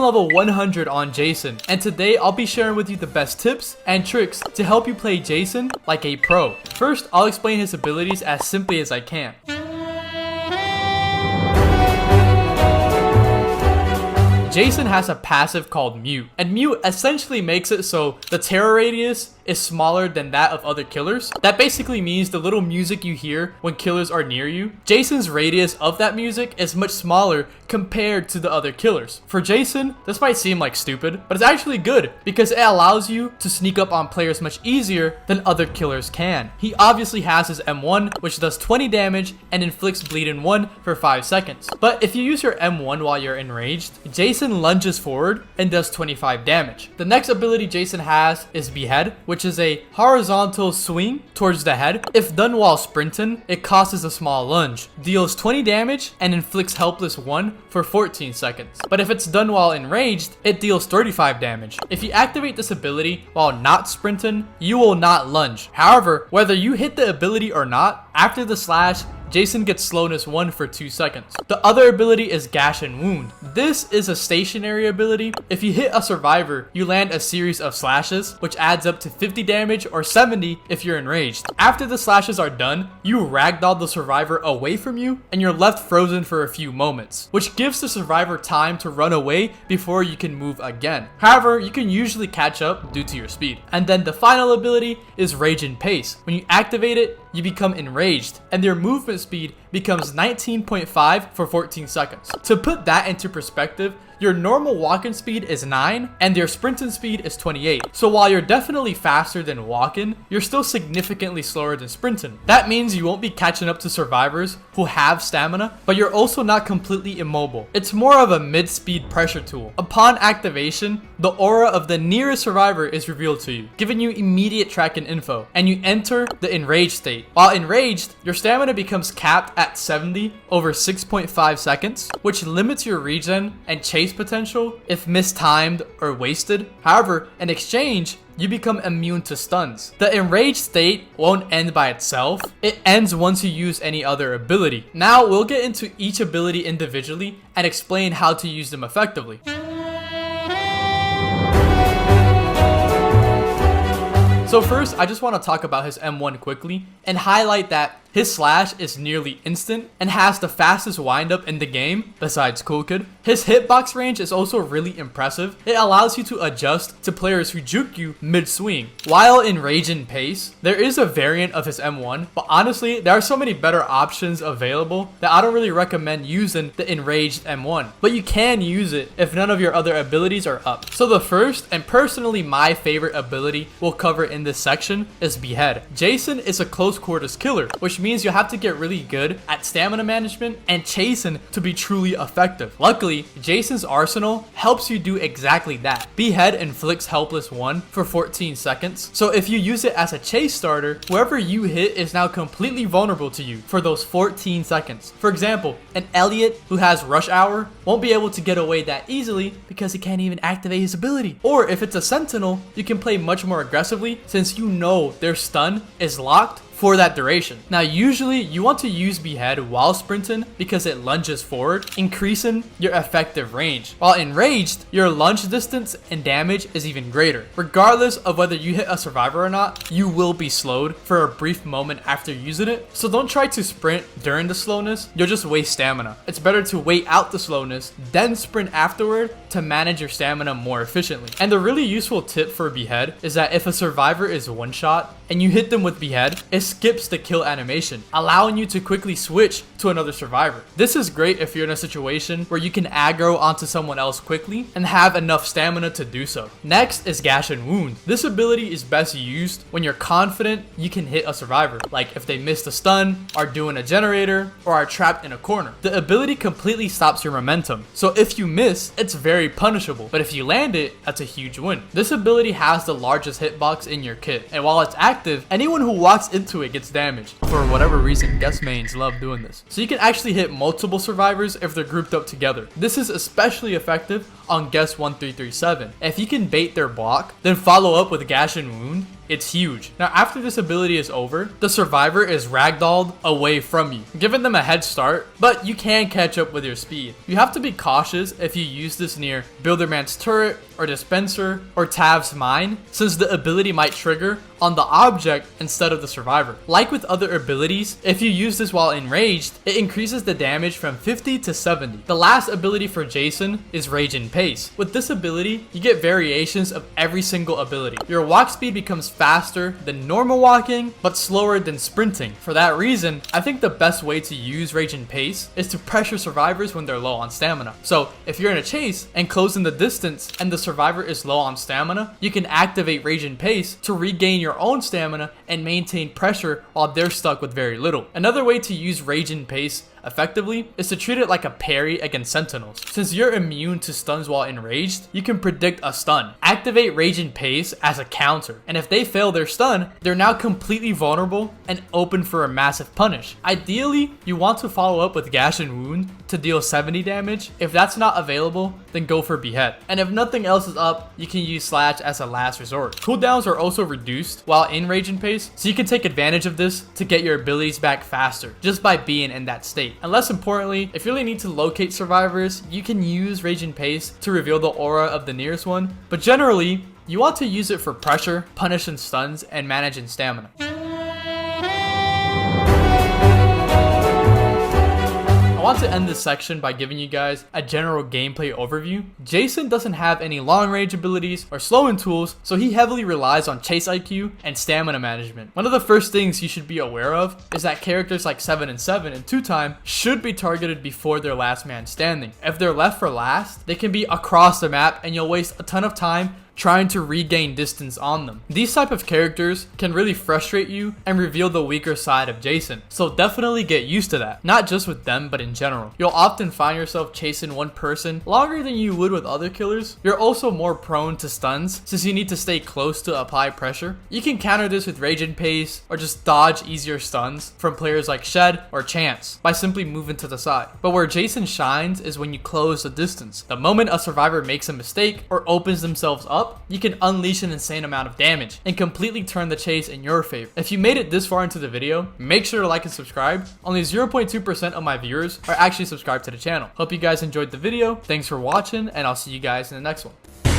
Level 100 on Jason, and today I'll be sharing with you the best tips and tricks to help you play Jason like a pro. First, I'll explain his abilities as simply as I can. Jason has a passive called Mute, and Mute essentially makes it so the terror radius is smaller than that of other killers. That basically means the little music you hear when killers are near you, Jason's radius of that music is much smaller compared to the other killers. For Jason, this might seem like stupid, but it's actually good because it allows you to sneak up on players much easier than other killers can. He obviously has his M1, which does 20 damage and inflicts bleed in 1 for 5 seconds. But if you use your M1 while you're enraged, Jason lunges forward and does 25 damage. The next ability Jason has is Behead, which is a horizontal swing towards the head. If done while sprinting, it causes a small lunge, deals 20 damage, and inflicts helpless 1 for 14 seconds. But if it's done while enraged, it deals 35 damage. If you activate this ability while not sprinting, you will not lunge. However, whether you hit the ability or not, after the slash, Jason gets slowness 1 for 2 seconds. The other ability is Gash and Wound. This is a stationary ability. If you hit a survivor, you land a series of slashes, which adds up to 50 damage or 70 if you're enraged. After the slashes are done, you ragdoll the survivor away from you, and you're left frozen for a few moments, which gives the survivor time to run away before you can move again. However, you can usually catch up due to your speed. And then the final ability is Rage and Pace. When you activate it, you become enraged, and their movement speed becomes 19.5 for 14 seconds. To put that into perspective, your normal walking speed is 9 and your sprinting speed is 28. So while you're definitely faster than walking, you're still significantly slower than sprinting. That means you won't be catching up to survivors who have stamina, but you're also not completely immobile. It's more of a mid-speed pressure tool. Upon activation, the aura of the nearest survivor is revealed to you, giving you immediate tracking info, and you enter the enraged state. While enraged, your stamina becomes capped at 70 over 6.5 seconds, which limits your regen and chase potential if mistimed or wasted. However, in exchange, you become immune to stuns. The enraged state won't end by itself. It ends once you use any other ability. Now we'll get into each ability individually and explain how to use them effectively. So first, I just want to talk about his M1 quickly and highlight that his slash is nearly instant and has the fastest windup in the game besides Cool Kid. His hitbox range is also really impressive. It allows you to adjust to players who juke you mid-swing. While in Rage and Pace, there is a variant of his M1, but honestly, there are so many better options available that I don't really recommend using the enraged M1. But you can use it if none of your other abilities are up. So the first, and personally my favorite ability we'll cover in this section, is Behead. Jason is a close quarters killer, which means you have to get really good at stamina management and chasing to be truly effective. Luckily, Jason's arsenal helps you do exactly that. Behead inflicts helpless 1 for 14 seconds. So if you use it as a chase starter, whoever you hit is now completely vulnerable to you for those 14 seconds. For example, an Elliot who has rush hour won't be able to get away that easily because he can't even activate his ability. Or if it's a sentinel, you can play much more aggressively since you know their stun is locked for that duration. Now usually you want to use Behead while sprinting because it lunges forward, increasing your effective range. While enraged, your lunge distance and damage is even greater. Regardless of whether you hit a survivor or not, you will be slowed for a brief moment after using it. So don't try to sprint during the slowness, you'll just waste stamina. It's better to wait out the slowness, then sprint afterward to manage your stamina more efficiently. And the really useful tip for Behead is that if a survivor is one shot and you hit them with Behead, it skips the kill animation, allowing you to quickly switch to another survivor. This is great if you're in a situation where you can aggro onto someone else quickly and have enough stamina to do so. Next is Gash and Wound. This ability is best used when you're confident you can hit a survivor, like if they missed a stun, are doing a generator, or are trapped in a corner. The ability completely stops your momentum, so if you miss, it's very punishable, but if you land it, that's a huge win. This ability has the largest hitbox in your kit, and while it's active, anyone who walks into it gets damaged. For whatever reason, guest mains love doing this. So you can actually hit multiple survivors if they're grouped up together. This is especially effective on guest 1337. If you can bait their block, then follow up with Gash and Wound, it's huge. Now after this ability is over, the survivor is ragdolled away from you, giving them a head start, but you can catch up with your speed. You have to be cautious if you use this near Builderman's turret or dispenser or Tav's mine, since the ability might trigger on the object instead of the survivor. Like with other abilities, if you use this while enraged, it increases the damage from 50 to 70. The last ability for Jason is Rage and Pace. With this ability, you get variations of every single ability. Your walk speed becomes faster than normal walking, but slower than sprinting. For that reason, I think the best way to use Rage and Pace is to pressure survivors when they're low on stamina. So if you're in a chase and closing the distance and the survivor is low on stamina, you can activate Rage and Pace to regain your own stamina and maintain pressure while they're stuck with very little. Another way to use Rage and Pace effectively is to treat it like a parry against sentinels. Since you're immune to stuns while enraged, you can predict a stun. Activate Rage and Pace as a counter, and if they fail their stun, they're now completely vulnerable and open for a massive punish. Ideally, you want to follow up with Gash and Wound to deal 70 damage. If that's not available, then go for Behead. And if nothing else is up, you can use Slash as a last resort. Cooldowns are also reduced while in Rage and Pace, so you can take advantage of this to get your abilities back faster just by being in that state. And less importantly, if you really need to locate survivors, you can use Rage and Pace to reveal the aura of the nearest one, but generally, you want to use it for pressure, punish and stuns, and managing stamina. I want to end this section by giving you guys a general gameplay overview. Jason doesn't have any long range abilities or slowing tools, so he heavily relies on chase IQ and stamina management. One of the first things you should be aware of is that characters like 7 and 7 and 2-Time should be targeted before their last man standing. If they're left for last, they can be across the map and you'll waste a ton of time trying to regain distance on them. These type of characters can really frustrate you and reveal the weaker side of Jason, so definitely get used to that, not just with them but in general. You'll often find yourself chasing one person longer than you would with other killers. You're also more prone to stuns since you need to stay close to apply pressure. You can counter this with Rage and Pace or just dodge easier stuns from players like Shed or Chance by simply moving to the side. But where Jason shines is when you close the distance. The moment a survivor makes a mistake or opens themselves up, you can unleash an insane amount of damage and completely turn the chase in your favor. If you made it this far into the video, make sure to like and subscribe. Only 0.2% of my viewers are actually subscribed to the channel. Hope you guys enjoyed the video. Thanks for watching, and I'll see you guys in the next one.